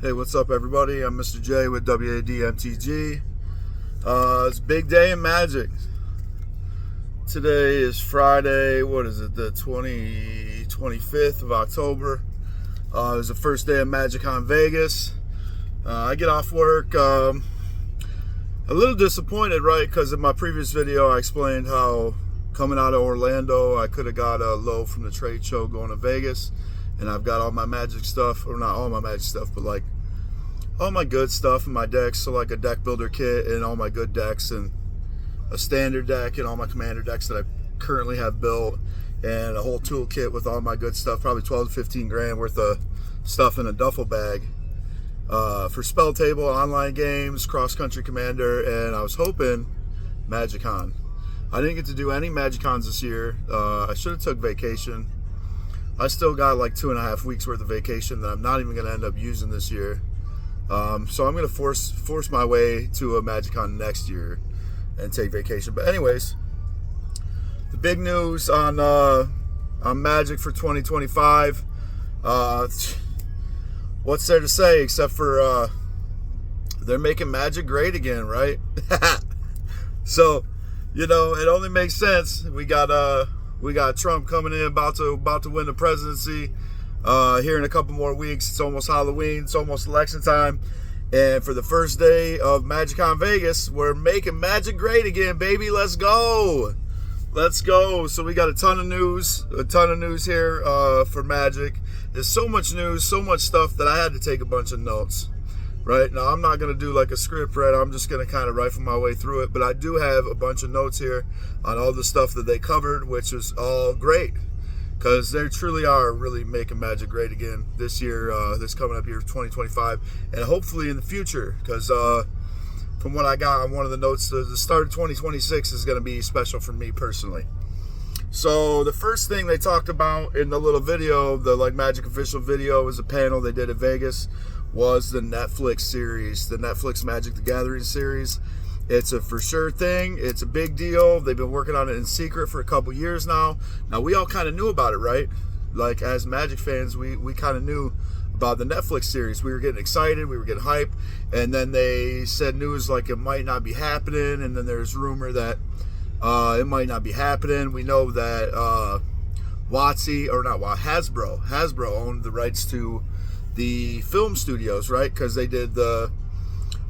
Hey, what's up, everybody? I'm Mr. J with W.a.D MTG. It's a big day in Magic. Today is Friday, what is it, the 25th of October. It was the first day of MagicCon Vegas. I get off work a little disappointed, right? Because in my previous video, I explained how coming out of Orlando, I could have got a low from the trade show going to Vegas. And I've got all my Magic stuff, or not all my Magic stuff, but like all my good stuff in my decks. So like a deck builder kit and all my good decks and a standard deck and all my commander decks that I currently have built, and a whole toolkit with all my good stuff, probably 12 to 15 grand worth of stuff in a duffel bag for spell table, online games, cross-country commander, and I was hoping MagicCon. I didn't get to do any MagicCons this year. I should have took vacation. I still got like 2.5 weeks worth of vacation that I'm not even going to end up using this year. So I'm going to force my way to a MagicCon next year and take vacation. But anyways, the big news on Magic for 2025. What's there to say except for they're making Magic great again, right? So, you know, it only makes sense. We got Trump coming in, about to win the presidency. Here in a couple more weeks. It's almost Halloween. It's almost election time. And for the first day of MagicCon Vegas, we're making Magic great again, baby. Let's go. Let's go. So we got a ton of news here for Magic. There's so much news, so much stuff that I had to take a bunch of notes. Right now, I'm not going to do like a script, right? I'm just going to kind of rifle my way through it. But I do have a bunch of notes here on all the stuff that they covered, which is all great. Because they truly are really making Magic great again this year, this coming up year, 2025, and hopefully in the future. Because from what I got on one of the notes, the start of 2026 is going to be special for me personally. So the first thing they talked about in the little video, the like Magic official video, was a panel they did at Vegas, was the Netflix series, the Netflix Magic the Gathering series. It's a for sure thing. It's a big deal. They've been working on it in secret for a couple years now. Now, we all kind of knew about it, right? Like, as Magic fans, we kind of knew about the Netflix series. We were getting excited. We were getting hyped. And then they said news like it might not be happening. And then there's rumor that it might not be happening. We know that Hasbro owned the rights to the film studios, right? Because they did the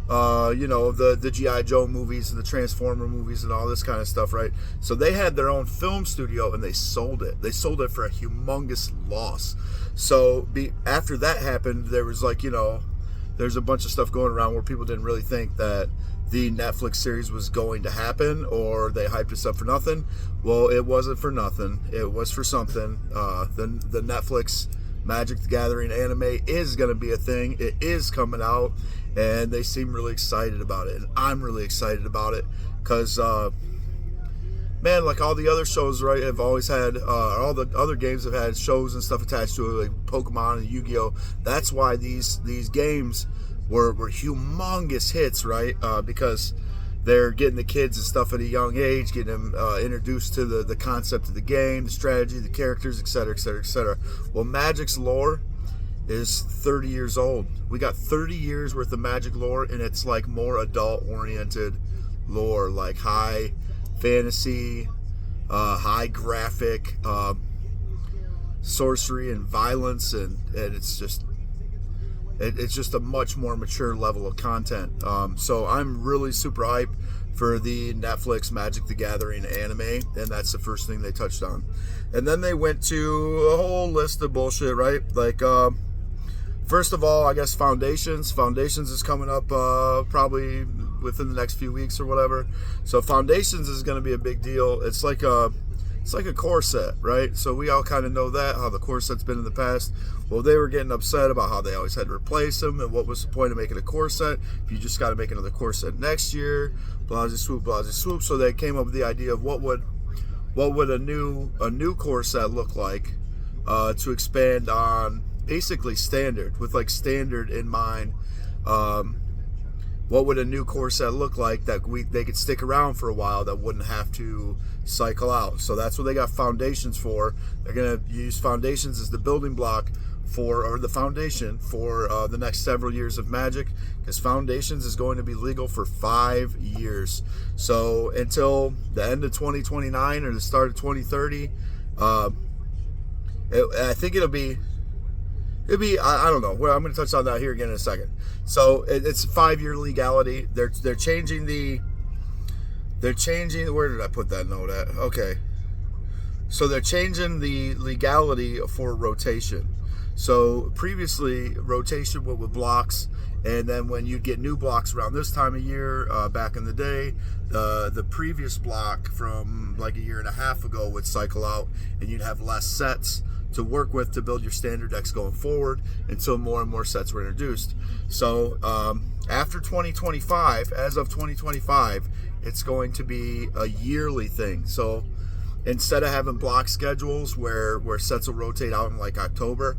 the G.I. Joe movies and the Transformer movies and all this kind of stuff, right? So they had their own film studio and they sold it. They sold it for a humongous loss. So after that happened, there was like, there's a bunch of stuff going around where people didn't really think that the Netflix series was going to happen, or they hyped us up for nothing. Well, it wasn't for nothing. It was for something. The Netflix Magic the Gathering anime is going to be a thing. It is coming out, and they seem really excited about it, and I'm really excited about it because, man, like all the other shows, right, have always had, all the other games have had shows and stuff attached to it, like Pokemon and Yu-Gi-Oh! That's why these games were humongous hits, right, because they're getting the kids and stuff at a young age, getting them introduced to the concept of the game, the strategy, the characters, etc., etc., etc. Well, Magic's lore is 30 years old. We got 30 years worth of Magic lore, and it's like more adult-oriented lore, like high fantasy, high graphic, sorcery and violence, and it's just a much more mature level of content. So I'm really super hyped for the Netflix Magic the Gathering anime, and that's the first thing they touched on. And then they went to a whole list of bullshit, right? Like, first of all, I guess Foundations. Foundations is coming up probably within the next few weeks or whatever. So Foundations is going to be a big deal. It's like a core set, right? So we all kind of know that, how the core set's been in the past. Well, they were getting upset about how they always had to replace them, and what was the point of making a core set if you just got to make another core set next year, blasey swoop. So they came up with the idea of what would a new core set look like to expand on basically standard, with like standard in mind. What would a new core set look like that they could stick around for a while, that wouldn't have to cycle out? So that's what they got Foundations for. They're going to use Foundations as the building block or the foundation for the next several years of Magic, because Foundations is going to be legal for 5 years. So until the end of 2029 or the start of 2030, I think it'll be I don't know. Well, I'm going to touch on that here again in a second. So it's 5-year legality. They're changing where did I put that note at? Okay. So they're changing the legality for rotation. So previously, rotation was with blocks, and then when you'd get new blocks around this time of year, back in the day, the previous block from like a year and a half ago would cycle out, and you'd have less sets to work with to build your standard decks going forward until more and more sets were introduced. So after 2025, as of 2025, it's going to be a yearly thing. So instead of having block schedules where sets will rotate out in like October,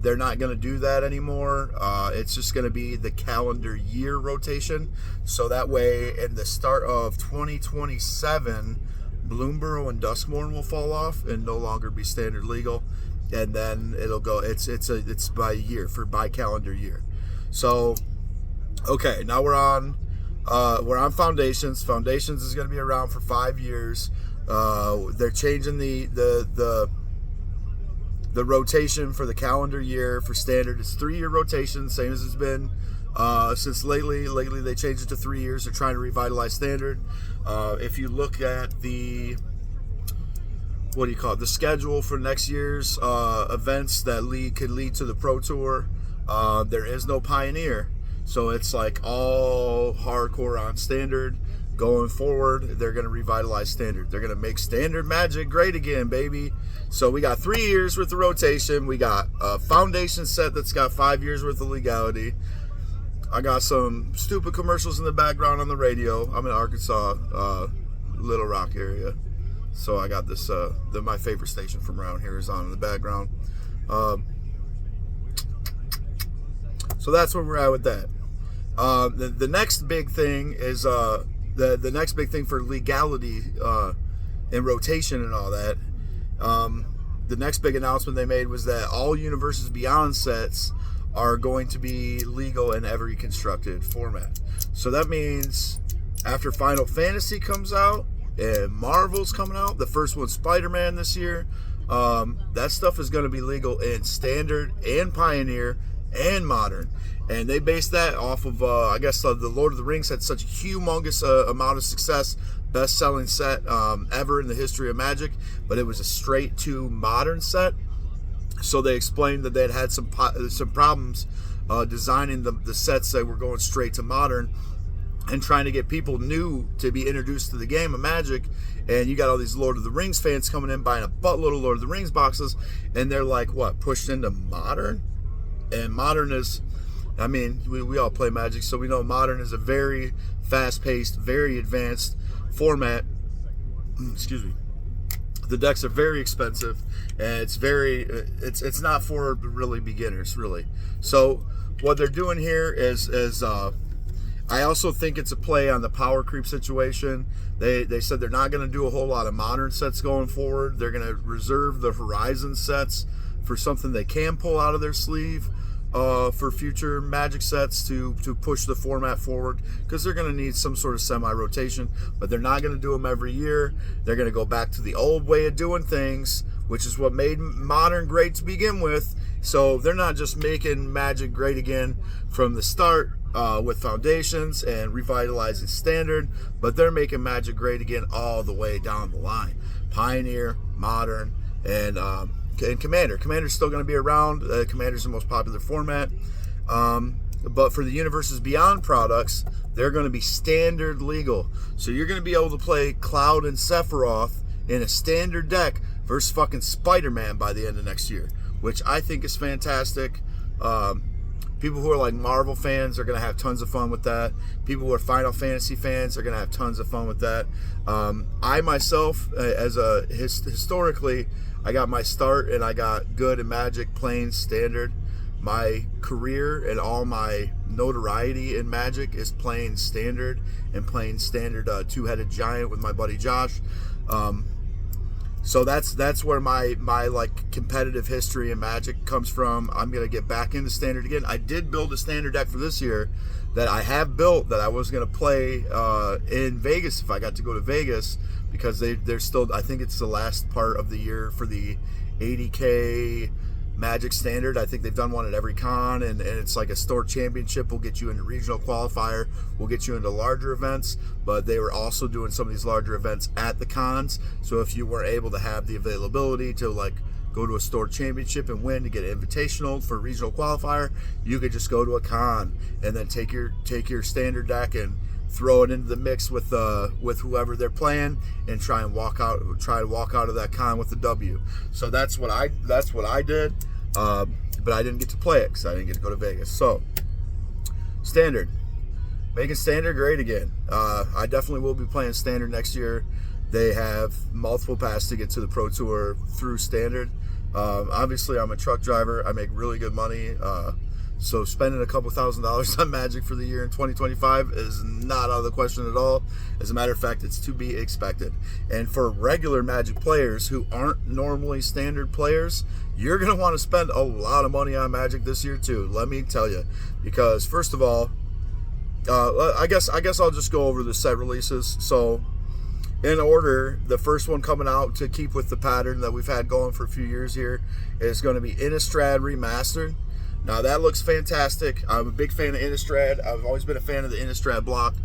they're not going to do that anymore. It's just going to be the calendar year rotation. So that way, in the start of 2027, Bloomburrow and Duskmorn will fall off and no longer be standard legal, and then it'll go. It's by year, by calendar year. So, okay, now we're on Foundations. Foundations is going to be around for 5 years. They're changing the rotation for the calendar year for standard. It's 3-year rotation, same as it's been since lately. Lately they changed it to 3 years. They're trying to revitalize standard. If you look at the the schedule for next year's events that could lead to the Pro Tour, there is no Pioneer, so it's like all hardcore on standard. Going forward, they're going to revitalize standard. They're going to make standard Magic great again, baby. So we got 3 years worth of rotation. We got a Foundation set that's got 5 years worth of legality. I got some stupid commercials in the background on the radio. I'm in Arkansas, Little Rock area. So I got this, my favorite station from around here is on in the background. So that's where we're at with that. The next big thing is the next big thing for legality and rotation and all that. The next big announcement they made was that all Universes Beyond sets are going to be legal in every constructed format. So that means after Final Fantasy comes out and Marvel's coming out, the first one's Spider-Man this year, that stuff is going to be legal in Standard and Pioneer and Modern. And they based that off of, I guess, the Lord of the Rings had such a humongous amount of success, best-selling set ever in the history of Magic, but it was a straight-to Modern set. So they explained that they had some problems designing the sets that were going straight to Modern and trying to get people new to be introduced to the game of Magic. And you got all these Lord of the Rings fans coming in buying a buttload of Lord of the Rings boxes, and they're like, what, pushed into Modern? And Modern is, I mean, we all play Magic, so we know Modern is a very fast-paced, very advanced format. Excuse me. The decks are very expensive, and it's not for really beginners, really. So what they're doing here is I also think it's a play on the power creep situation. They said they're not going to do a whole lot of Modern sets going forward. They're going to reserve the Horizon sets for something they can pull out of their sleeve for future Magic sets to push the format forward, because they're going to need some sort of semi-rotation, but they're not going to do them every year. They're going to go back to the old way of doing things, which is what made Modern great to begin with. So they're not just making Magic great again from the start with Foundations and revitalizing Standard, but they're making Magic great again all the way down the line. Pioneer, Modern, and Commander. Commander's still going to be around. Commander's the most popular format. But for the Universes Beyond products, they're going to be standard legal. So you're going to be able to play Cloud and Sephiroth in a standard deck versus fucking Spider-Man by the end of next year, which I think is fantastic. People who are like Marvel fans are going to have tons of fun with that. People who are Final Fantasy fans are going to have tons of fun with that. I myself, historically, I got my start and I got good at Magic playing Standard. My career and all my notoriety in Magic is playing Standard and playing Standard Two-Headed Giant with my buddy Josh. So that's where my like competitive history in Magic comes from. I'm gonna get back into Standard again. I did build a Standard deck for this year that I have built that I was gonna play in Vegas if I got to go to Vegas, because they're still, I think it's the last part of the year for the 80K Magic Standard. I think they've done one at every con, and it's like a store championship will get you into regional qualifier, will get you into larger events, but they were also doing some of these larger events at the cons. So if you weren't able to have the availability to like go to a store championship and win to get an invitational for a regional qualifier, you could just go to a con and then take your standard deck and throw it into the mix with whoever they're playing and try to walk out of that con with the W. So that's what I did, but I didn't get to play it because I didn't get to go to Vegas. So Standard, making Standard great again. I definitely will be playing Standard next year. They have multiple paths to get to the Pro Tour through Standard. Obviously, I'm a truck driver. I make really good money. So spending a couple $1,000s on Magic for the year in 2025 is not out of the question at all. As a matter of fact, it's to be expected. And for regular Magic players who aren't normally Standard players, you're going to want to spend a lot of money on Magic this year too, let me tell you. Because first of all, I guess I'll just go over the set releases. So in order, the first one coming out to keep with the pattern that we've had going for a few years here is going to be Innistrad Remastered. Now that looks fantastic. I'm a big fan of Innistrad. I've always been a fan of the Innistrad block.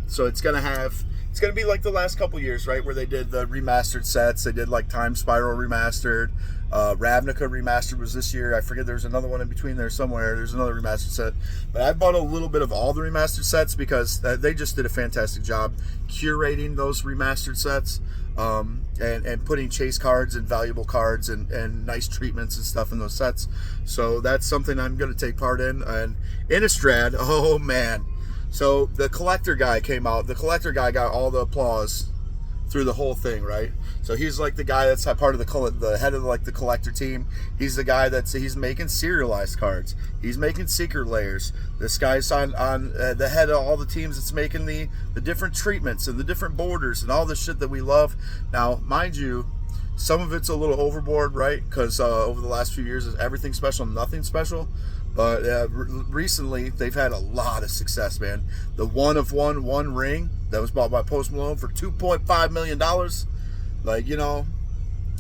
So it's gonna be like the last couple years, right, where they did the remastered sets. They did like Time Spiral Remastered. Ravnica Remastered was this year. I forget, there's another one in between there somewhere. There's another remastered set. But I bought a little bit of all the remastered sets because they just did a fantastic job curating those remastered sets. And putting chase cards and valuable cards and nice treatments and stuff in those sets. So that's something I'm going to take part in. And Innistrad, oh man. So the collector guy came out. The collector guy got all the applause through the whole thing, right? So he's like the guy that's part of the head of like the collector team. He's the guy he's making serialized cards. He's making secret layers. This guy's on the head of all the teams that's making the different treatments and the different borders and all the shit that we love. Now, mind you, some of it's a little overboard, right? Because over the last few years, is everything special, nothing special. But recently, they've had a lot of success, man. The one ring that was bought by Post Malone for $2.5 million. Like, you know,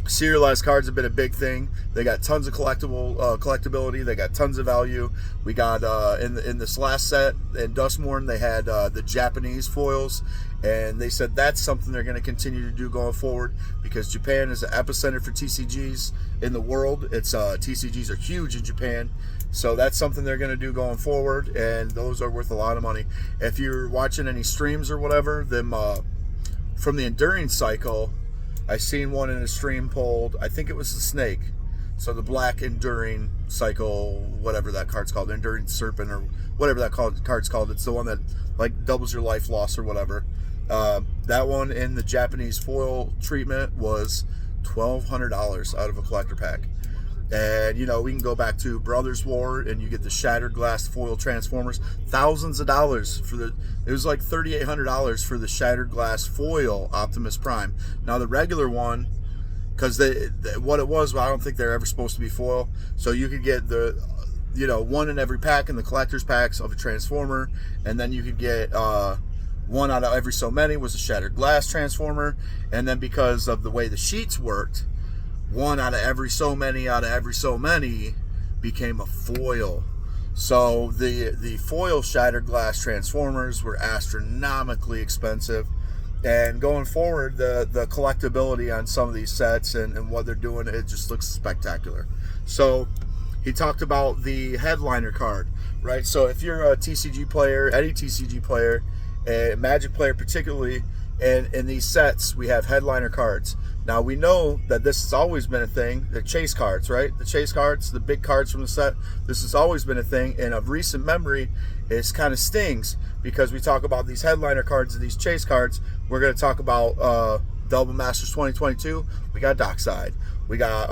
serialized cards have been a big thing. They got tons of collectability. They got tons of value. We got in this last set in Dustmorn, they had the Japanese foils, and they said that's something they're going to continue to do going forward because Japan is the epicenter for TCGs in the world. TCGs are huge in Japan. So that's something they're going to do going forward, and those are worth a lot of money. If you're watching any streams or whatever, them from the Enduring Cycle, I seen one in a stream pulled. I think it was the Snake. So the Black Enduring Cycle, whatever that card's called, Enduring Serpent or whatever that card's called. It's the one that like doubles your life loss or whatever. That one in the Japanese foil treatment was $1,200 out of a collector pack. And, you know, we can go back to Brothers War, and you get the Shattered Glass foil Transformers. Thousands of dollars it was like $3,800 for the Shattered Glass foil Optimus Prime. Now, the regular one, because what it was, well, I don't think they're ever supposed to be foil. So you could get one in every pack in the collector's packs of a Transformer, and then you could get one out of every so many was a Shattered Glass Transformer. And then because of the way the sheets worked, one out of every so many became a foil. So the foil Shattered Glass Transformers were astronomically expensive. And going forward, the collectability on some of these sets and what they're doing, it just looks spectacular. So he talked about the headliner card, right? So if you're a TCG player, any TCG player, a Magic player particularly, and in these sets we have headliner cards. Now we know that this has always been a thing, the chase cards, right? The chase cards, the big cards from the set, this has always been a thing, and of recent memory it kind of stings because we talk about these headliner cards and these chase cards. We're going to talk about Double Masters 2022. We got Dockside. We got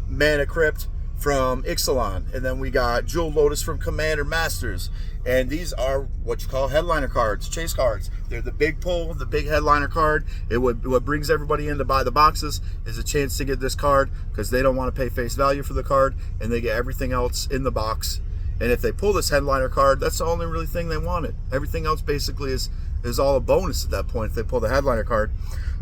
Mana Crypt from Ixalan, and then we got Jewel Lotus from Commander Masters. And these are what you call headliner cards, chase cards. They're the big pull, the big headliner card. What brings everybody in to buy the boxes is a chance to get this card, because they don't want to pay face value for the card, and they get everything else in the box. And if they pull this headliner card, that's the only really thing they wanted. Everything else basically is all a bonus at that point if they pull the headliner card.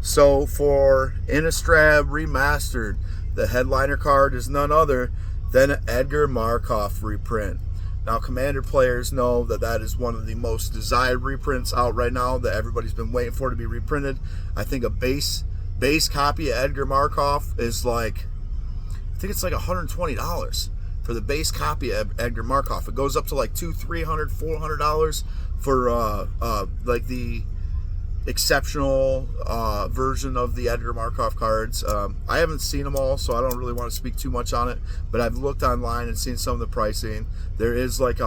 So for Innistrad Remastered, the headliner card is none other than an Edgar Markov reprint. Now, Commander players know that that is one of the most desired reprints out right now, that everybody's been waiting for to be reprinted. I think a base copy of Edgar Markov is like, I think it's like $120 for the base copy of Edgar Markov. It goes up to like $200, $300, $400 for like the exceptional version of the Edgar Markov cards. I haven't seen them all, so I don't really want to speak too much on it, but I've looked online and seen some of the pricing. There is like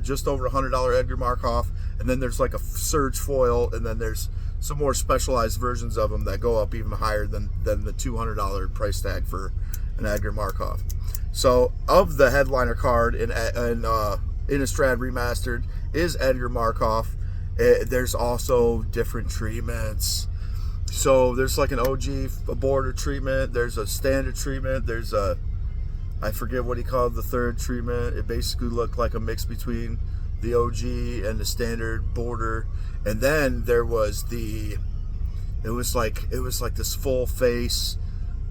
just over $100 Edgar Markov, and then there's like a Surge foil, and then there's some more specialized versions of them that go up even higher than the $200 price tag for an Edgar Markov. So of the headliner card in Innistrad Remastered is Edgar Markov. There's also different treatments. So there's like an OG, a border treatment. There's a standard treatment. There's a, I forget what he called the third treatment. It basically looked like a mix between the OG and the standard border. And then there was it was like this full face,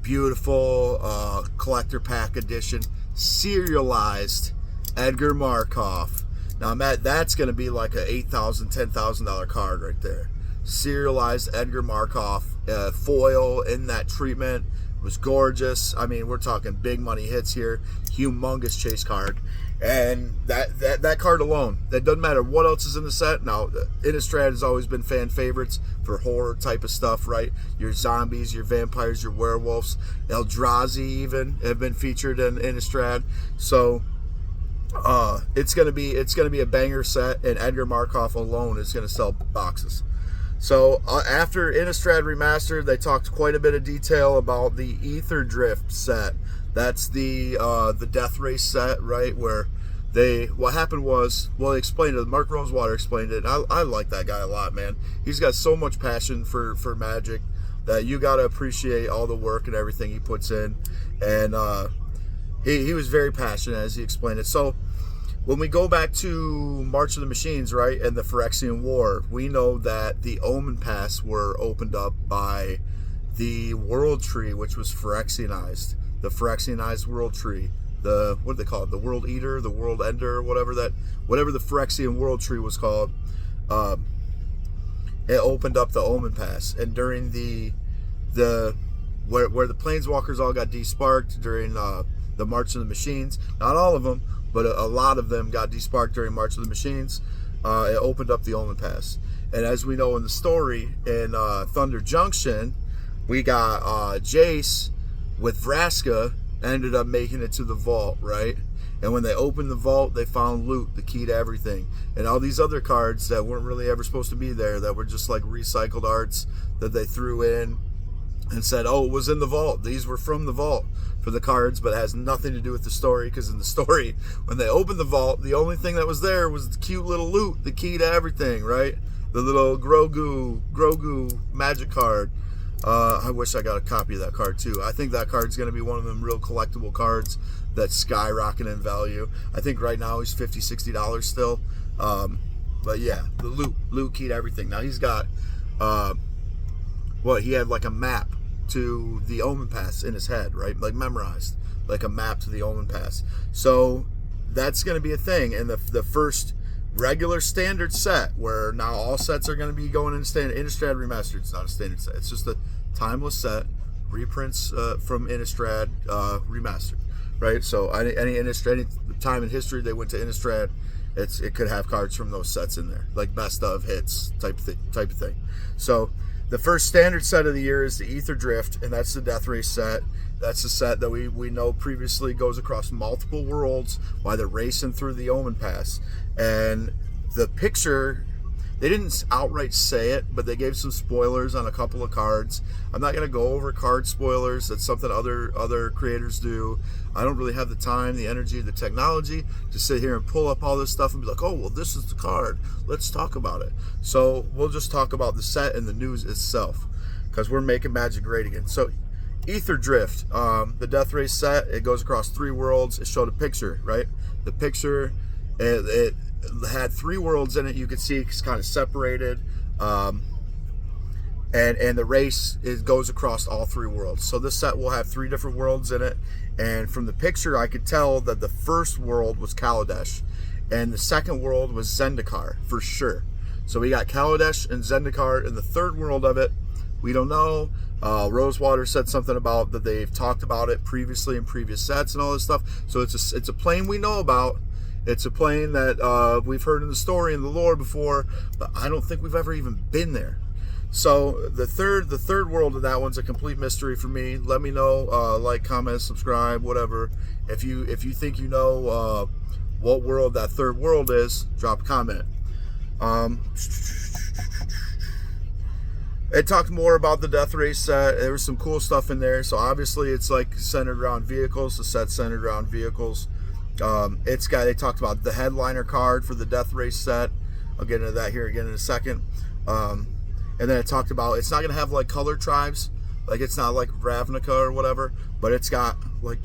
beautiful collector pack edition, serialized Edgar Markov. Now, Matt, that's going to be like a $8,000, $10,000 card right there. Serialized Edgar Markov, foil in that treatment. It was gorgeous. I mean, we're talking big money hits here. Humongous chase card. And that card alone, that doesn't matter what else is in the set. Now, Innistrad has always been fan favorites for horror type of stuff, right? Your zombies, your vampires, your werewolves. Eldrazi even have been featured in Innistrad. So it's gonna be a banger set, and Edgar Markov alone is gonna sell boxes. So after Innistrad Remastered, they talked quite a bit of detail about the Ether Drift set. That's the Death Race set, right? Where what happened was, well, they explained it. Mark Rosewater explained it. I like that guy a lot, man. He's got so much passion for Magic that you got to appreciate all the work and everything he puts in. And he was very passionate as he explained it. So when we go back to March of the Machines, right, and the Phyrexian War, we know that the Omen Pass were opened up by the World Tree, which was Phyrexianized. The Phyrexianized World Tree. What do they call it? The World Eater, the World Ender, whatever the Phyrexian World Tree was called. It opened up the Omen Pass. And during where the Planeswalkers all got desparked during the March of the Machines, not all of them, but a lot of them got desparked during March of the Machines. It opened up the Omen Pass. And as we know in the story, in Thunder Junction, we got Jace with Vraska ended up making it to the vault, right? And when they opened the vault, they found loot, the key to everything. And all these other cards that weren't really ever supposed to be there, that were just like recycled arts that they threw in and said, oh, it was in the vault. These were from the vault for the cards, but it has nothing to do with the story, because in the story, when they opened the vault, the only thing that was there was the cute little loot, the key to everything, right? The little Grogu magic card. I wish I got a copy of that card too. I think that card's going to be one of them real collectible cards that's skyrocketing in value. I think right now he's $50, $60 still. But yeah, the loot key to everything. Now he's got, he had like a map to the Omen Pass in his head, right? Like memorized, like a map to the Omen Pass. So that's going to be a thing. And the first regular standard set, where now all sets are going to be going into standard. Innistrad Remastered, it's not a standard set. It's just a timeless set, reprints from Innistrad Remastered, right? So any time in history they went to Innistrad, it could have cards from those sets in there, like best of hits type of thing. So the first standard set of the year is the Ether Drift, and that's the Death Race set. That's the set that we know previously goes across multiple worlds while they're racing through the Omen Pass. And the picture, They didn't outright say it, but they gave some spoilers on a couple of cards. I'm not going to go over card spoilers. That's something other creators do. I don't really have the time, the energy, the technology to sit here and pull up all this stuff and be like, oh, well, this is the card. Let's talk about it. So we'll just talk about the set and the news itself, because we're making Magic great again. So Ether Drift, the Death Race set, it goes across 3 worlds. It showed a picture, right? The picture, it had 3 worlds in it. You could see it's kind of separated, and the race goes across all 3 worlds. So this set will have 3 different worlds in it, and from the picture I could tell that the first world was Kaladesh and the second world was Zendikar for sure. So we got Kaladesh and Zendikar in the 3rd world of it. We don't know. Rosewater said something about that they've talked about it previously in previous sets and all this stuff. So it's a plane we know about. It's a plane that we've heard in the story and the lore before, but I don't think we've ever even been there. So the third world of that one's a complete mystery for me. Let me know, like, comment, subscribe, whatever. If you think you know what world that 3rd world is, drop a comment. It talked more about the Death Race set. There was some cool stuff in there. So obviously it's like centered around vehicles. The set's centered around vehicles. They talked about the headliner card for the Death Race set. I'll get into that here again in a second. And then it talked about it's not going to have like color tribes. Like it's not like Ravnica or whatever, but it's got like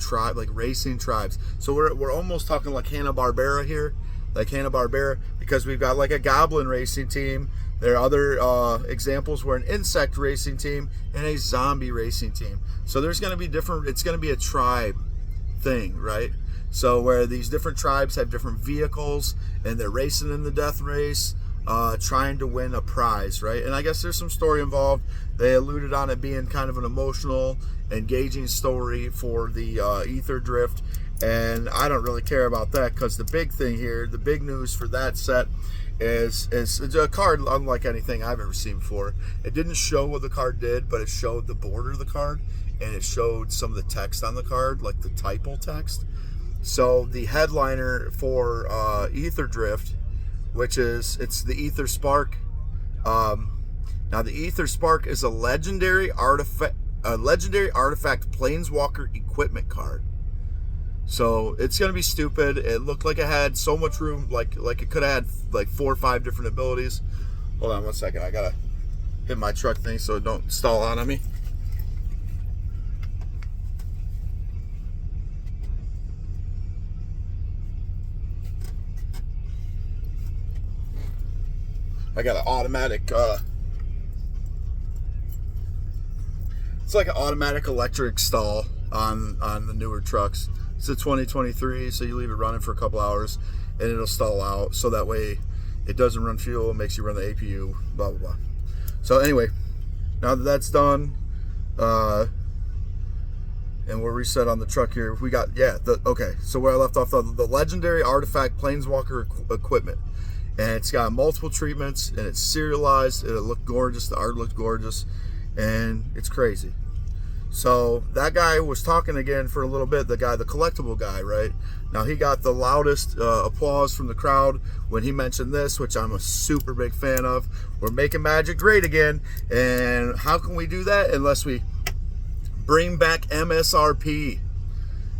racing tribes. So we're almost talking like Hanna-Barbera here. Like Hanna-Barbera, because we've got like a goblin racing team. There are other examples where an insect racing team and a zombie racing team. So there's going to be different, it's going to be a tribe thing, right? So where these different tribes have different vehicles and they're racing in the Death Race, trying to win a prize, right? And I guess there's some story involved. They alluded on it being kind of an emotional, engaging story for the Ether Drift. And I don't really care about that, because the big thing here, the big news for that set is it's a card unlike anything I've ever seen before. It didn't show what the card did, but it showed the border of the card, and it showed some of the text on the card, like the typo text. So the headliner for Ether Drift, it's the Ether Spark. Now the Ether Spark is a legendary artifact Planeswalker equipment card. So it's gonna be stupid. It looked like it had so much room, like it could have had like 4 or 5 different abilities. Hold on 1 second. I gotta hit my truck thing so it don't stall out on me. I got an automatic. It's like an automatic electric stall on the newer trucks. It's a 2023, so you leave it running for a couple hours and it'll stall out, so that way it doesn't run fuel, it makes you run the APU, blah blah blah. So anyway, now that that's done, and we're reset on the truck here, we got okay, so where I left off, the legendary artifact Planeswalker equipment, and it's got multiple treatments and it's serialized. It looked gorgeous, the art looked gorgeous, and it's crazy. So that guy was talking again for a little bit, the collectible guy, right? Now he got the loudest applause from the crowd when he mentioned this, which I'm a super big fan of. We're making Magic great again, and how can we do that unless we bring back MSRP?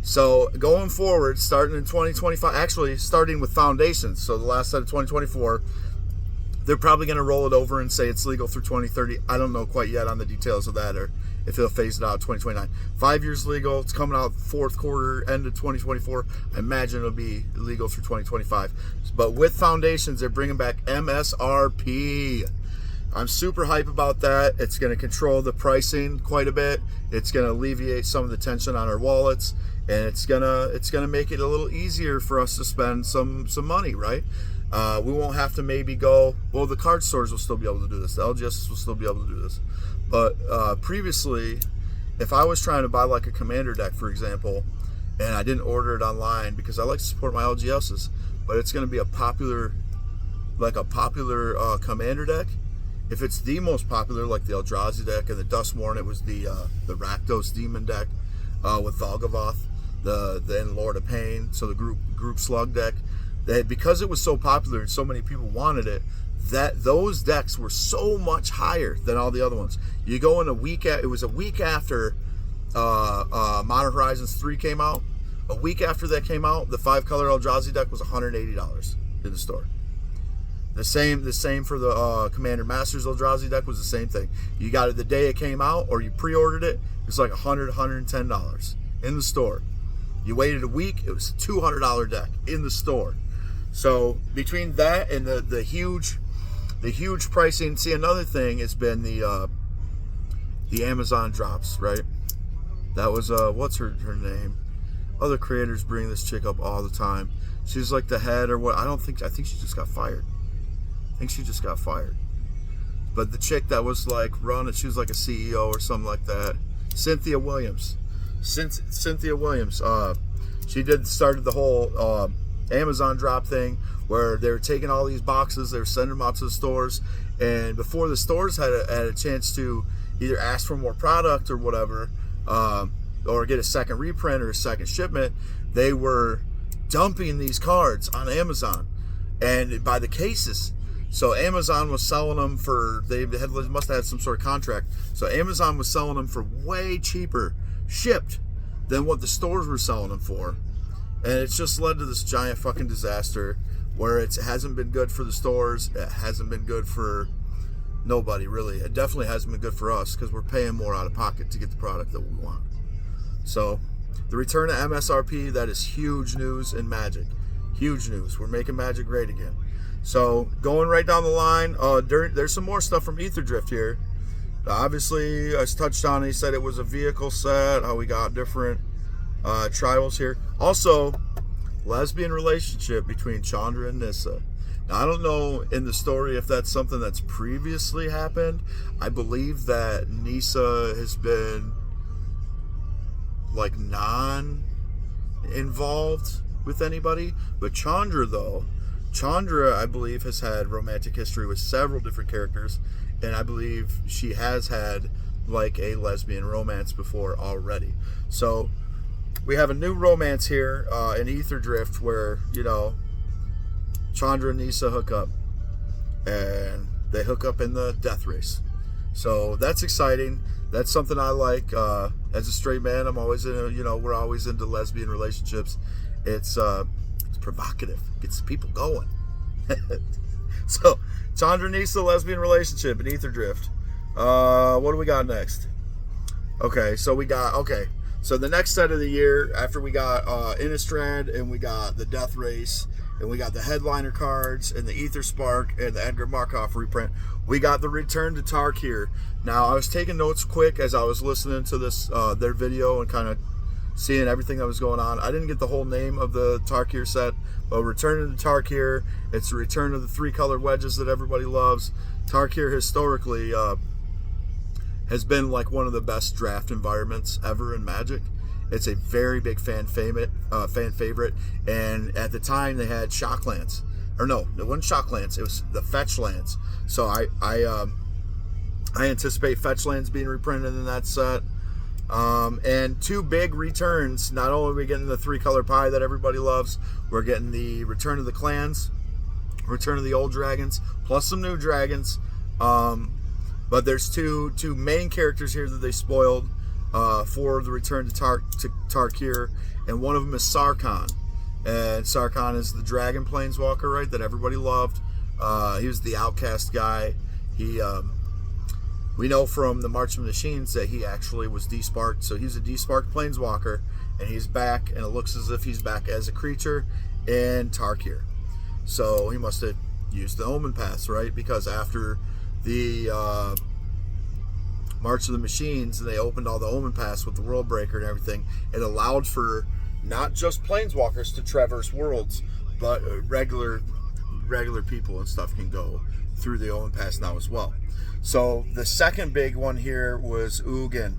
So going forward, starting in 2025, actually starting with Foundations, so the last set of 2024, they're probably going to roll it over and say it's legal through 2030. I don't know quite yet on the details of that, or if they'll phase it out 2029. 5 years legal. It's coming out 4th quarter, end of 2024. I imagine it'll be legal through 2025. But with Foundations, they're bringing back MSRP. I'm super hype about that. It's going to control the pricing quite a bit. It's going to alleviate some of the tension on our wallets, and it's gonna make it a little easier for us to spend some money, right? We won't have to maybe go, well, the card stores will still be able to do this, the LGS will still be able to do this, but previously, if I was trying to buy like a commander deck, for example, and I didn't order it online because I like to support my LGSs, but it's going to be a popular commander deck. If it's the most popular, like the Eldrazi deck and the Dustmourne, it was the Rakdos Demon deck with Valgavoth, the Lord of Pain, so the group slug deck. that because it was so popular and so many people wanted it, that those decks were so much higher than all the other ones. You go in a week it was a week after Modern Horizons 3 came out. A week after that came out, the 5-color Eldrazi deck was $180 in the store. The same for the Commander Masters Eldrazi deck was the same thing. You got it the day it came out, or you pre-ordered it. It was like $110 in the store. You waited a week, it was a $200 deck in the store. So between that and the huge pricing, see, another thing has been the Amazon drops, right? That was what's her name? Other creators bring this chick up all the time. She's like the head or what? I think she just got fired. But the chick that was like running, she was like a CEO or something like that. Cynthia Williams. Cynthia Williams. She started the whole Amazon drop thing where they were taking all these boxes, they were sending them out to the stores, and before the stores had a chance to either ask for more product or whatever, or get a second reprint or a second shipment, they were dumping these cards on Amazon, and by the cases. So Amazon was selling them for, must have had some sort of contract. So Amazon was selling them for way cheaper shipped than what the stores were selling them for. And it's just led to this giant fucking disaster where it hasn't been good for the stores. It hasn't been good for nobody, really. It definitely hasn't been good for us because we're paying more out of pocket to get the product that we want. So the return to MSRP, that is huge news in Magic. Huge news. We're making Magic great again. So going right down the line, there's some more stuff from Aetherdrift here. Obviously, I touched on it. He said it was a vehicle set, how we got different tribals here. Also, lesbian relationship between Chandra and Nissa. Now, I don't know in the story if that's something that's previously happened. I believe that Nissa has been like non-involved with anybody, but Chandra, I believe, has had romantic history with several different characters, and I believe she has had like a lesbian romance before already. So we have a new romance here in Aetherdrift where, you know, Chandra and Nissa hook up, and they hook up in the death race. So that's exciting. That's something I like. As a straight man, I'm always we're always into lesbian relationships. It's provocative, gets people going. So Chandra Nissa lesbian relationship in Aetherdrift. What do we got next? So the next set of the year, after we got Innistrad and we got the Death Race and we got the headliner cards and the Aether Spark and the Edgar Markov reprint, we got the Return to Tarkir. Now, I was taking notes quick as I was listening to this their video and kind of seeing everything that was going on. I didn't get the whole name of the Tarkir set, but Return to Tarkir, it's the return of the 3-color wedges that everybody loves. Tarkir historically has been like one of the best draft environments ever in Magic. It's a very big fan favorite, and at the time they had Shocklands. Or no, it wasn't Shocklands, it was the Fetch Lands. So I anticipate Fetch Lands being reprinted in that set. And 2 big returns. Not only are we getting the 3-color pie that everybody loves, we're getting the Return of the Clans, Return of the Old Dragons, plus some new dragons. But there's two main characters here that they spoiled for the Return to Tarkir, and one of them is Sarkhan. And Sarkhan is the dragon planeswalker, right, that everybody loved. He was the outcast guy. We know from the March of the Machines that he actually was desparked, so he's a desparked planeswalker, and he's back, and it looks as if he's back as a creature in Tarkir. So he must have used the Omen Pass, right? Because after the March of the Machines, and they opened all the Omen Pass with the World Breaker and everything, it allowed for not just planeswalkers to traverse worlds, but regular people and stuff can go through the Omen Pass now as well. So the second big one here was Ugin.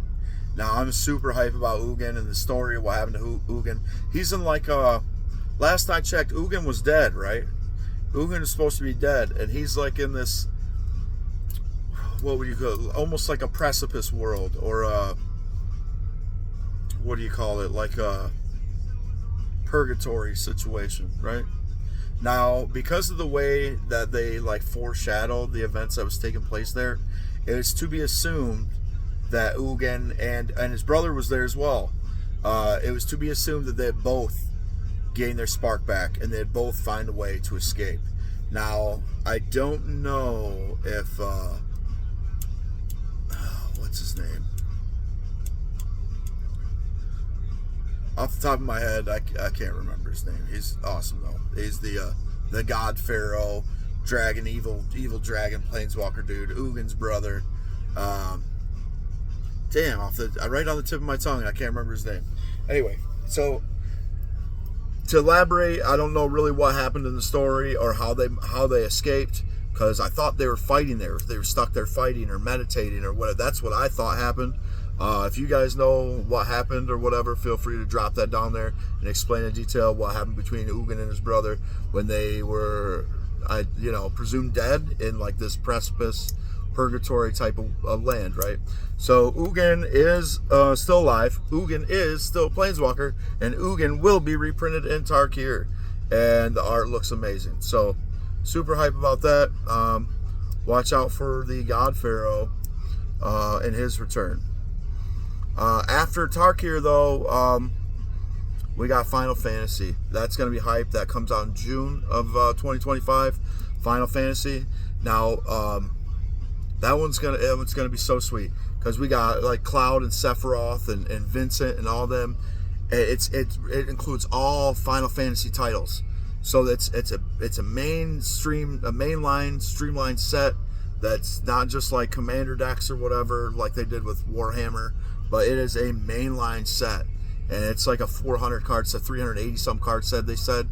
Now I'm super hype about Ugin and the story of what happened to Ugin. He's in like last I checked, Ugin was dead, right? Ugin is supposed to be dead, and he's like in this, what would you call it? Almost like a precipice world, or what do you call it? Like a purgatory situation, right? Now, because of the way that they like foreshadowed the events that was taking place there, it is to be assumed that Ugin and his brother was there as well. It was to be assumed that they had both gained their spark back and they'd both find a way to escape. Now, I don't know if what's his name? Off the top of my head, I can't remember his name. He's awesome though. He's the God Pharaoh, dragon, evil dragon, planeswalker dude, Ugin's brother. Damn, right on the tip of my tongue, I can't remember his name. Anyway, so to elaborate, I don't know really what happened in the story or how they escaped, because I thought they were fighting there. They were stuck there fighting or meditating or whatever. That's what I thought happened. If you guys know what happened or whatever, feel free to drop that down there and explain in detail what happened between Ugin and his brother when they were, presumed dead in like this precipice, purgatory type of land, right? So Ugin is still alive. Ugin is still a planeswalker, and Ugin will be reprinted in Tarkir, and the art looks amazing. So super hype about that. Watch out for the God Pharaoh and his return. After Tarkir, though, we got Final Fantasy. That's going to be hype. That comes out in June of 2025. Final Fantasy. Now, that one's gonna be so sweet because we got like Cloud and Sephiroth and Vincent and all them. It includes all Final Fantasy titles. So it's a mainline streamlined set that's not just like Commander decks or whatever like they did with Warhammer, but it is a mainline set, and it's like a 400 card set, 380 some card set they said,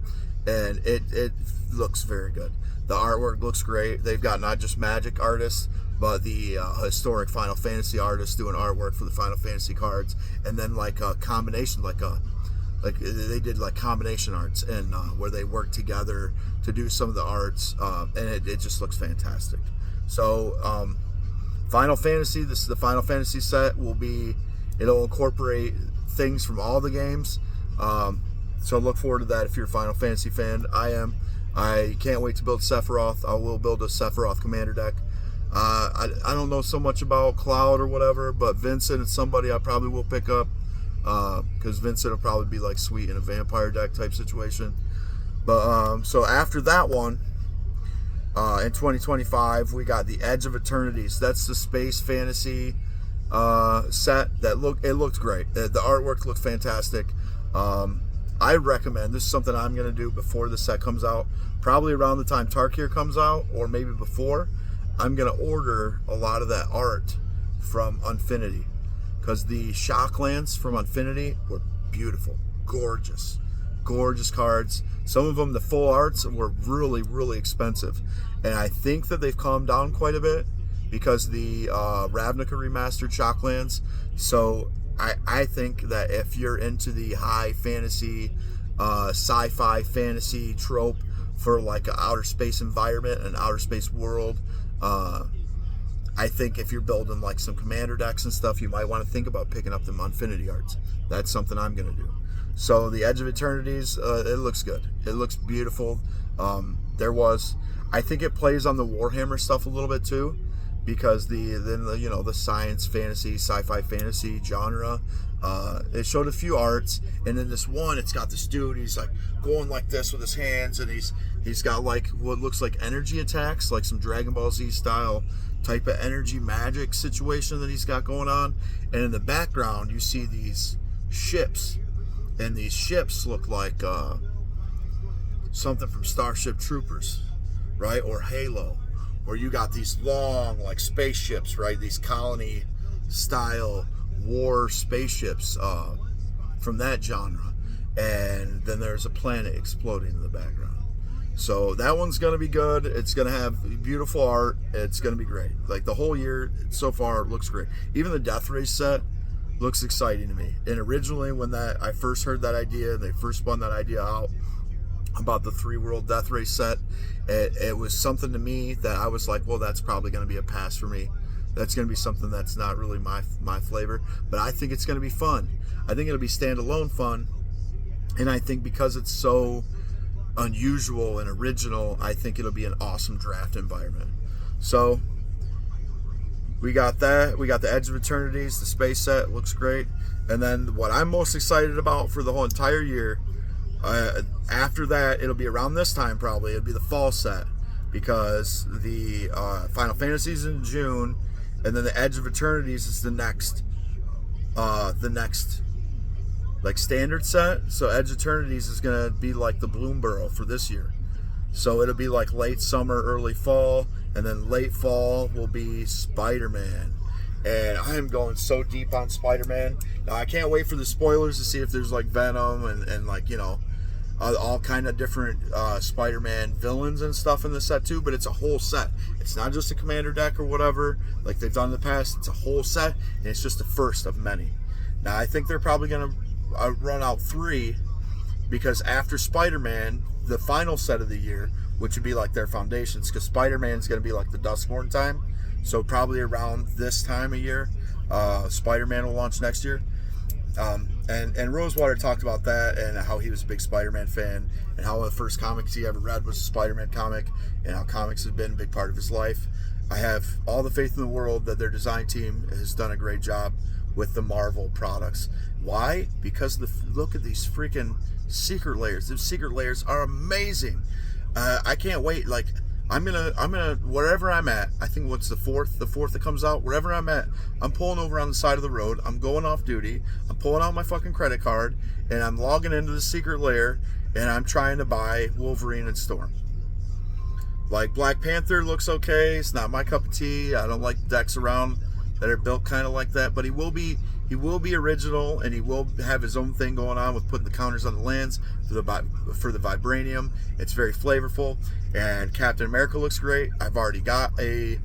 and it looks very good. The artwork looks great. They've got not just Magic artists, but the historic Final Fantasy artists doing artwork for the Final Fantasy cards, and then like a combination, like they did like combination arts and where they work together to do some of the arts, and it just looks fantastic. So Final Fantasy, this is the Final Fantasy set, it'll incorporate things from all the games. So look forward to that if you're a Final Fantasy fan. I am. I can't wait to build Sephiroth. I will build a Sephiroth commander deck. I don't know so much about Cloud or whatever, but Vincent is somebody I probably will pick up, because Vincent will probably be like sweet in a vampire deck type situation. But so after that one, in 2025, we got the Edge of Eternities. That's the space fantasy set that looked great. The artwork looked fantastic. I recommend, this is something I'm going to do before the set comes out, probably around the time Tarkir comes out or maybe before. I'm going to order a lot of that art from Unfinity, because the Shocklands from Unfinity were beautiful, gorgeous cards. Some of them, the full arts, were really, really expensive, and I think that they've calmed down quite a bit because the Ravnica remastered Shocklands. So I think that if you're into the high fantasy, sci-fi fantasy trope for like an outer space environment, an outer space world, I think if you're building like some commander decks and stuff, you might want to think about picking up the Unfinity arts. That's something I'm going to do. So the Edge of Eternities, it looks good. It looks beautiful. I think it plays on the Warhammer stuff a little bit too, because the science fantasy, sci-fi fantasy genre. It showed a few arts, and then this one, it's got this dude. He's like going like this with his hands, and he's got like what looks like energy attacks, like some Dragon Ball Z style type of energy magic situation that he's got going on. And in the background, you see these ships, and these ships look like something from Starship Troopers, right, or Halo. Where you got these long, like, spaceships, right? These colony-style war spaceships from that genre. And then there's a planet exploding in the background. So that one's going to be good. It's going to have beautiful art. It's going to be great. Like, the whole year so far looks great. Even the Death Race set looks exciting to me. And originally, when I first heard that idea, they first spun that idea out about the 3-world Death Race set, it was something to me that I was like, well, that's probably going to be a pass for me. That's going to be something that's not really my flavor, but I think it's going to be fun. I think it'll be standalone fun, and I think because it's so unusual and original, I think it'll be an awesome draft environment. So we got that. We got the Edge of Eternities. The space set looks great. And then what I'm most excited about for the whole entire year, after that, it'll be around this time probably. It'll be the fall set, because the Final Fantasy is in June, and then the Edge of Eternities is the next like standard set. So Edge of Eternities is gonna be like the Bloomborough for this year. So it'll be like late summer, early fall, and then late fall will be Spider-Man. And I am going so deep on Spider-Man. Now I can't wait for the spoilers to see if there's like Venom and like, you know, all kind of different Spider-Man villains and stuff in the set too. But it's a whole set. It's not just a commander deck or whatever like they've done in the past. It's a whole set, and it's just the first of many. Now I think they're probably going to run out 3, because after Spider-Man, the final set of the year, which would be like their foundations, because Spider-Man's going to be like the Duskborn time, so probably around this time of year, Spider-Man will launch next year. And Rosewater talked about that and how he was a big Spider-Man fan, and how one of the first comics he ever read was a Spider-Man comic, and how comics have been a big part of his life. I have all the faith in the world that their design team has done a great job with the Marvel products. Why? Because look at these freaking secret layers. These secret layers are amazing. I can't wait. Like I'm gonna wherever I'm at. I think what's the fourth that comes out. Wherever I'm at, I'm pulling over on the side of the road. I'm going off duty. I'm pulling out my fucking credit card, and I'm logging into the secret layer, and I'm trying to buy Wolverine and Storm. Like Black Panther looks okay. It's not my cup of tea. I don't like decks around that are built kind of like that, but he will be original, and he will have his own thing going on with putting the counters on the lands for the vibranium. It's very flavorful. And Captain America looks great. I've already got a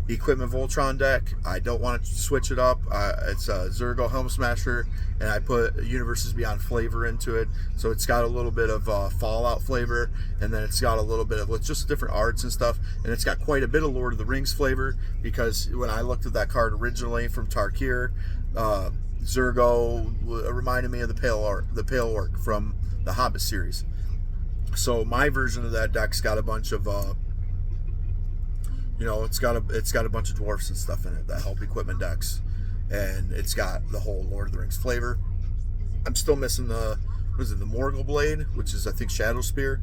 Equipment Voltron deck. I don't want to switch it up. It's a Zergo Helm Smasher, and I put Universes Beyond flavor into it, so it's got a little bit of Fallout flavor, and then it's got a little bit of with just different arts and stuff, and it's got quite a bit of Lord of the Rings flavor, because when I looked at that card originally from Tarkir, Zergo reminded me of the Pale Orc from the Hobbit series. So my version of that deck's got a bunch of it's got a bunch of dwarfs and stuff in it that help equipment decks, and it's got the whole Lord of the Rings flavor. I'm still missing the Morgul Blade, which is I think Shadow Spear.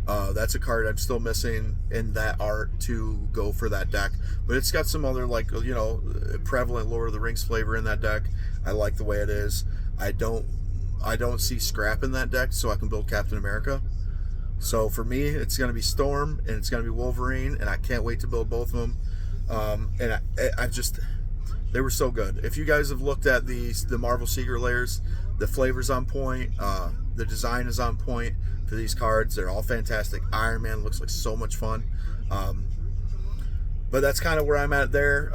That's a card I'm still missing in that art to go for that deck, but it's got some other prevalent Lord of the Rings flavor in that deck. I like the way it is. I don't see scrap in that deck, so I can build Captain America. So for me, it's going to be Storm and it's going to be Wolverine, and I can't wait to build both of them. And they were so good. If you guys have looked at the Marvel Secret Layers, the flavor's on point, the design is on point for these cards. They're all fantastic. Iron Man looks like so much fun. But that's kind of where I'm at there.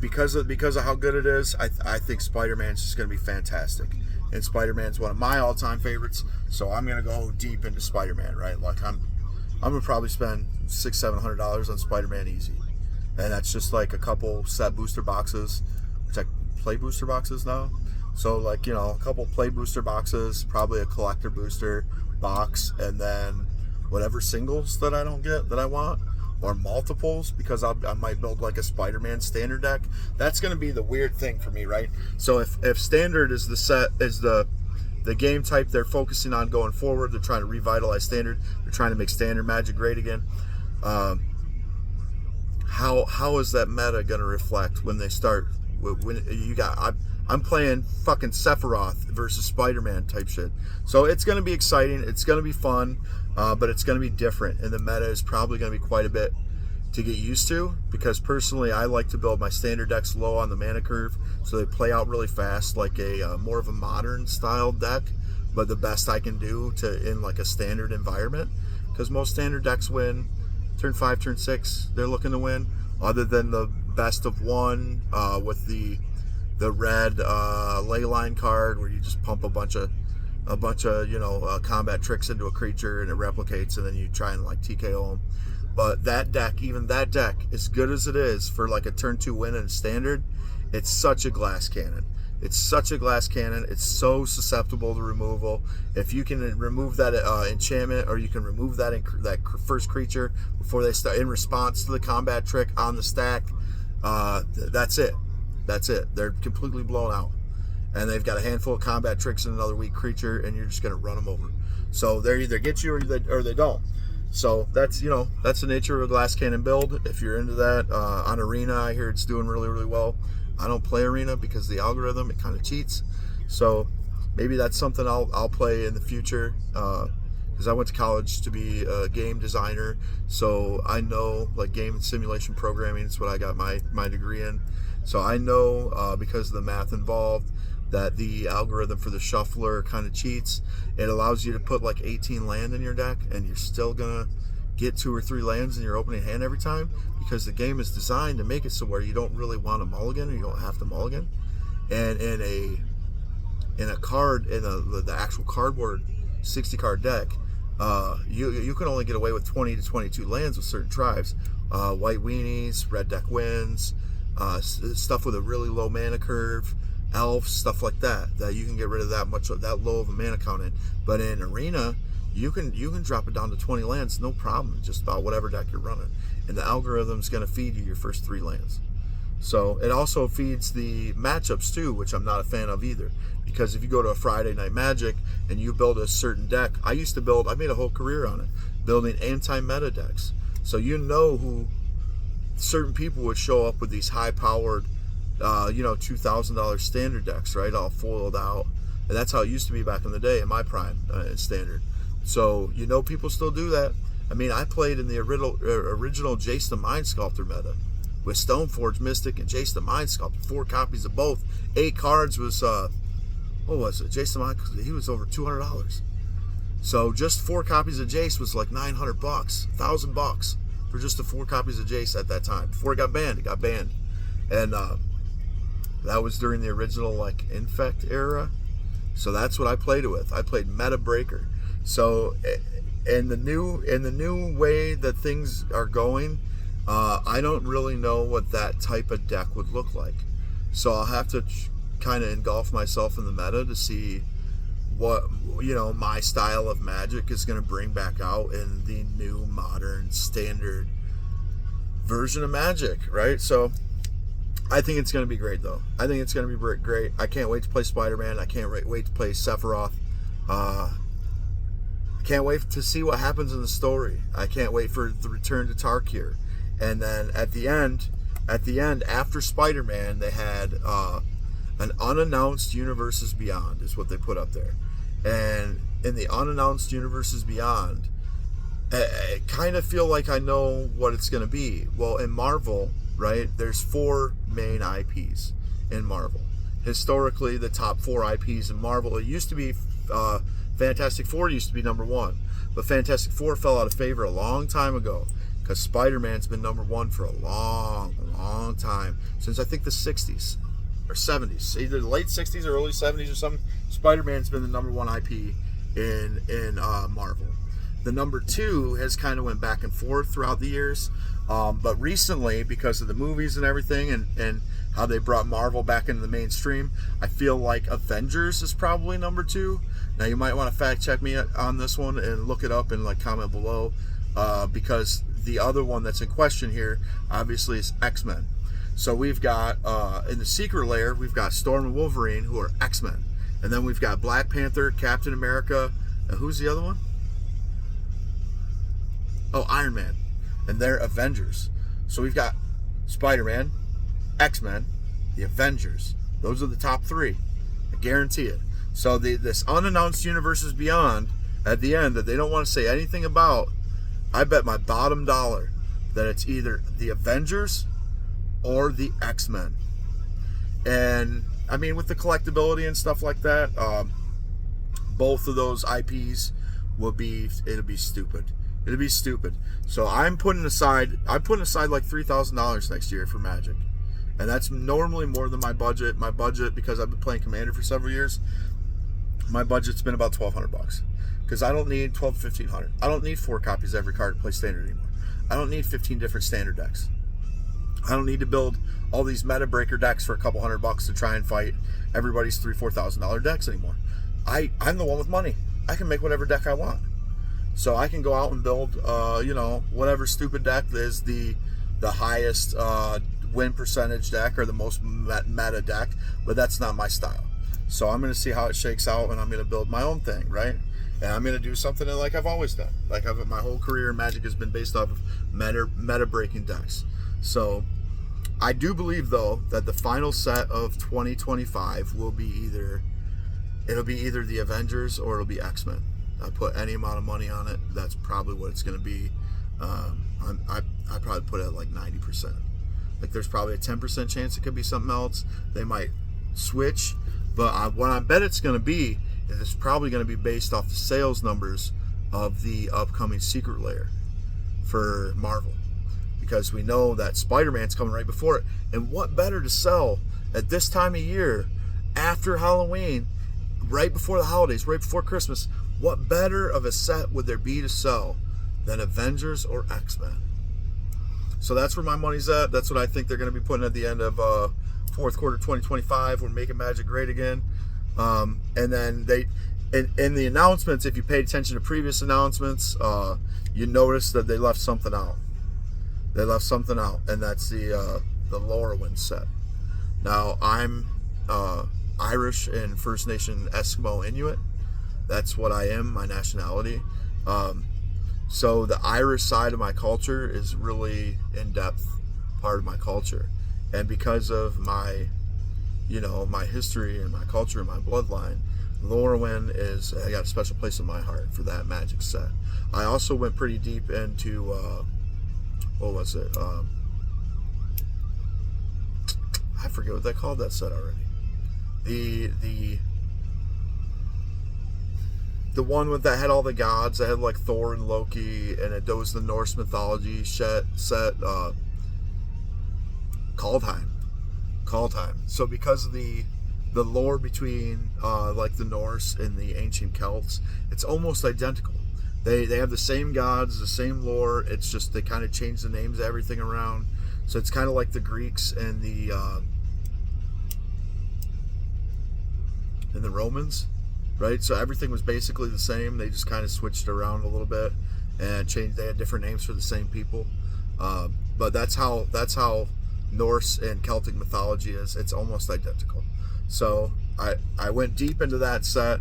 Because of how good it is, I think Spider-Man's just going to be fantastic. And Spider-Man's one of my all-time favorites, so I'm gonna go deep into Spider-Man, right? Like I'm gonna probably spend $600-700 on Spider-Man easy, and that's just like a couple set booster boxes, which I play booster boxes now. So a couple play booster boxes, probably a collector booster box, and then whatever singles that I don't get that I want, or multiples, because I might build like a Spider-Man standard deck. That's going to be the weird thing for me, right? So if standard is the game type they're focusing on going forward, they're trying to revitalize standard, they're trying to make standard Magic great again. How is that meta going to reflect when they start? When I'm playing fucking Sephiroth versus Spider-Man type shit. So it's going to be exciting. It's going to be fun, but it's going to be different. And the meta is probably going to be quite a bit to get used to, because personally I like to build my standard decks low on the mana curve, so they play out really fast, like a more of a modern style deck, but the best I can do in like a standard environment, because most standard decks win turn 5, turn 6. They're looking to win, other than the best of one with the red Leyline card, where you just pump a bunch of combat tricks into a creature and it replicates, and then you try and like TKO them. But that deck, as good as it is for like a turn 2 win in standard, it's such a glass cannon. It's such a glass cannon. It's so susceptible to removal. If you can remove that enchantment, or you can remove that first creature before they start in response to the combat trick on the stack, that's it. That's it. They're completely blown out, and they've got a handful of combat tricks and another weak creature, and you're just gonna run them over. So they either get you or they don't. So that's that's the nature of a glass cannon build. If you're into that, on Arena, I hear it's doing really, really well. I don't play Arena because the algorithm, it kind of cheats. So maybe that's something I'll play in the future, because I went to college to be a game designer, so I know like game and simulation programming is what I got my degree in. So I know, because of the math involved, that the algorithm for the shuffler kind of cheats. It allows you to put like 18 land in your deck, and you're still gonna get 2 or 3 lands in your opening hand every time, because the game is designed to make it so where you don't really want a mulligan, or you don't have to mulligan. And in the actual cardboard 60 card deck, you can only get away with 20 to 22 lands with certain tribes. White weenies, red deck wins, stuff with a really low mana curve, elves, stuff like that you can get rid of that low of a mana count in. But in Arena, you can drop it down to 20 lands, no problem, just about whatever deck you're running, and the algorithm's going to feed you your first 3 lands. So it also feeds the matchups too, which I'm not a fan of either, because if you go to a Friday Night Magic and you build a certain deck, I made a whole career on it, building anti-meta decks. So who certain people would show up with these high-powered, $2,000 standard decks, right, all foiled out, and that's how it used to be back in the day in my prime, in standard. So people still do that. I mean, I played in the original Jace the Mind Sculptor meta with Stoneforge Mystic and Jace the Mind Sculptor, 4 copies of both. 8 cards was what was it? Jace the Mind, he was over $200. So just 4 copies of Jace was like $900, $1,000 for just the 4 copies of Jace at that time. Before it got banned, and that was during the original like Infect era. So that's what I played it with. I played Meta Breaker. So in the new way that things are going, I don't really know what that type of deck would look like. So I'll have to kind of engulf myself in the meta to see what my style of Magic is going to bring back out in the new modern standard version of Magic, right? So I think it's going to be great, though. I think it's going to be great. I can't wait to play Spider-Man. I can't wait to play Sephiroth. I can't wait to see what happens in the story. I can't wait for the return to Tarkir. And then at the end, after Spider-Man, they had an unannounced Universes Beyond is what they put up there. And in the unannounced Universes Beyond, I kind of feel like I know what it's going to be. Well, in Marvel, right, there's 4 main IPs in Marvel. Historically, the top 4 IPs in Marvel, it used to be Fantastic Four used to be number 1, but Fantastic Four fell out of favor a long time ago, because Spider-Man's been number 1 for a long time, since I think the 60s or 70s, either the late 60s or early 70s or something. Spider-Man's been the number 1 IP in Marvel. The number 2 has kind of went back and forth throughout the years, but recently, because of the movies and everything, and how they brought Marvel back into the mainstream, I feel like Avengers is probably number 2. Now you might want to fact check me on this one and look it up and like comment below, because the other one that's in question here obviously is X-Men. So we've got in the Secret Lair, we've got Storm and Wolverine, who are X-Men, and then we've got Black Panther, Captain America, and who's the other one? Oh, Iron Man, and they're Avengers. So we've got Spider-Man, X-Men, the Avengers. Those are the top 3. I guarantee it. So this unannounced Universes Beyond at the end that they don't want to say anything about, I bet my bottom dollar that it's either the Avengers or the X-Men. And I mean, with the collectability and stuff like that, both of those IPs it'll be stupid. It'll be stupid. So I'm putting aside like $3,000 next year for Magic. And that's normally more than my budget. My budget, because I've been playing Commander for several years, my budget's been about $1,200. Because I don't need $1,200 to $1,500. I don't need 4 copies of every card to play Standard anymore. I don't need 15 different Standard decks. I don't need to build all these meta breaker decks for a couple $100 to try and fight everybody's $3,000-$4,000 decks anymore. I'm the one with money. I can make whatever deck I want. So I can go out and build, whatever stupid deck is the highest win percentage deck or the most meta deck, but that's not my style. So I'm going to see how it shakes out, and I'm going to build my own thing, right? And I'm going to do something like I've always done. My whole career in Magic has been based off of meta breaking decks. So I do believe, though, that the final set of 2025 will be either the Avengers or it'll be X-Men. I put any amount of money on it. That's probably what it's going to be. I probably put it at like 90%. Like there's probably a 10% chance it could be something else. They might switch, but what I bet it's going to be is it's probably going to be based off the sales numbers of the upcoming Secret Lair for Marvel, because we know that Spider-Man's coming right before it. And what better to sell at this time of year, after Halloween, right before the holidays, right before Christmas? What better of a set would there be to sell than Avengers or X-Men? So that's where my money's at. That's what I think they're going to be putting at the end of fourth quarter 2025. We're making Magic great again. And then in the announcements, if you paid attention to previous announcements, you notice that they left something out. They left something out, and that's the Lorwyn set. Now, I'm Irish and First Nation Eskimo Inuit. That's what I am, my nationality. So the Irish side of my culture is really in-depth part of my culture. And because of my history and my culture and my bloodline, Lorwyn I got a special place in my heart for that Magic set. I also went pretty deep into, what was it? I forget what they called that set already. The one that had all the gods, that had like Thor and Loki, and it was the Norse mythology set, Kaldheim. So because of the lore between like the Norse and the ancient Celts, it's almost identical. They have the same gods, the same lore. It's just they kind of change the names of everything around. So it's kind of like the Greeks and the Romans. Right, so everything was basically the same. They just kind of switched around a little bit and changed. They had different names for the same people, but that's how Norse and Celtic mythology is. It's almost identical. So I went deep into that set,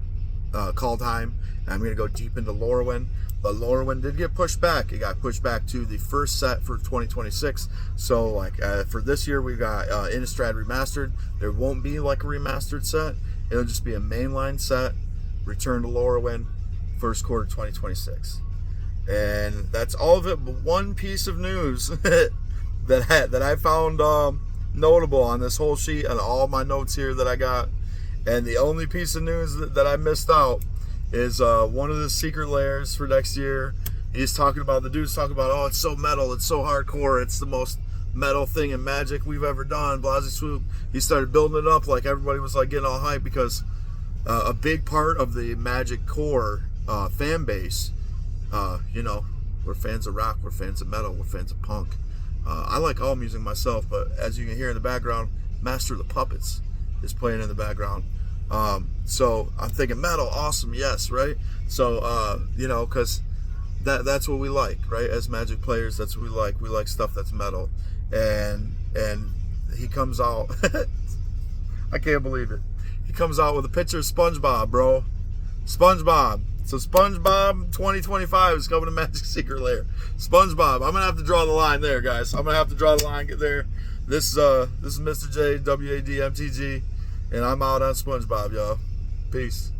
Kaldheim, and I'm going to go deep into Lorwyn. But Lorwyn did get pushed back. It got pushed back to the first set for 2026. So for this year, we got Innistrad Remastered. There won't be like a remastered set. It'll just be a mainline set. Return to Lorwyn, first quarter 2026. And that's all of it, but one piece of news that I found notable on this whole sheet and all my notes here that I got. And the only piece of news that I missed out is one of the Secret Lairs for next year. The dude's talking about, oh, it's so metal, it's so hardcore, it's the most metal thing in Magic we've ever done, Blasey Swoop. He started building it up like everybody was like getting all hyped, because a big part of the Magic core fan base, we're fans of rock, we're fans of metal, we're fans of punk. I like all music myself, but as you can hear in the background, Master of the Puppets is playing in the background. So I'm thinking metal, awesome, yes, right? So, because that's what we like, right? As Magic players, that's what we like. We like stuff that's metal. And he comes out, I can't believe it. He comes out with a picture of SpongeBob, bro. SpongeBob. So SpongeBob 2025 is coming to Magic Secret Lair. SpongeBob. I'm gonna have to draw the line there, guys. I'm gonna have to draw the line, get there. This is Mr. J, W.A.D, MTG, and I'm out on SpongeBob, y'all. Peace.